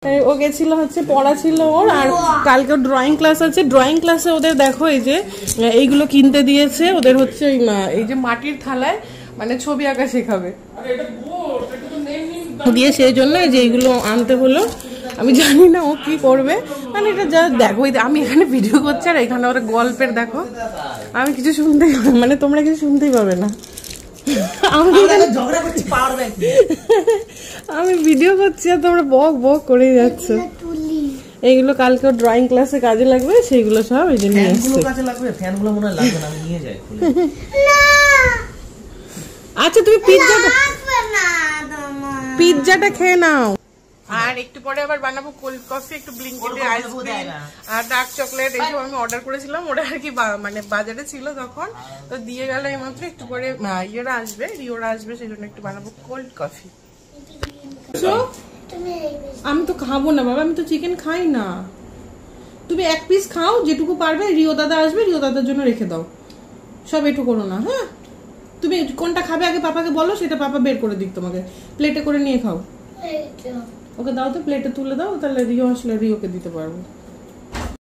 ও গেছিল হচ্ছে পড়া ছিল ওর, আর কালকে ড্রয়িং ক্লাস আছে। ড্রয়িং ক্লাসে ওদের দেখো এই যে এইগুলো কিনতে দিয়েছে ওদের, হচ্ছে এই যে মাটির থালায় মানে ছবি আঁকা শেখাবে দিয়ে, সেই জন্য যে এইগুলো আনতে হলো। আমি জানি না ও কি করবে, মানে এটা যা দেখো আমি এখানে ভিডিও করছি আর এখানে ওরা গল্পের দেখো, আমি কিছু শুনতেই মানে তোমরা কিছু শুনতেই পাবে না। আমি ভিডিও করছি আর তোমরা বক বক করে যাচ্ছ। এইগুলো কালকে ড্রয়িং ক্লাসে কাজে লাগবে, সেইগুলো সব এই যে নিয়ে আসছে। আচ্ছা তুমি পিৎজাটা খেয়ে নাও, আর একটু পরে আবার বানাবো কোল্ড কফি, একটু ব্লিঙ্কিটে আইসক্রিম আর ডার্ক চকলেট এইসব আমি অর্ডার করেছিলাম। ওরা আর কি মানে বাজারে ছিল তখন, তো দিয়ে গেল এইমাত্র। একটু পরে ইয়েরা আসবে, রিওরা আসবে, সেই জন্য একটু বানাবো কোল্ড কফি। আমি তো খাবো না বাবা, আমি তো চিকেন খাই না। তুমি এক পিস খাও যেটুকু পারবে, রিও দাদা আসবে, রিও দাদার জন্য রেখে দাও, সব একটু করো না। হ্যাঁ, তুমি কোনটা খাবে আগে পাপাকে বলো, সেটা পাপা বের করে দিক তোমাকে, প্লেটে করে নিয়ে খাও। ওকে দাও তো, প্লেটে তুলে দাও, তাহলে রিও আসলে রিওকে দিতে পারবো।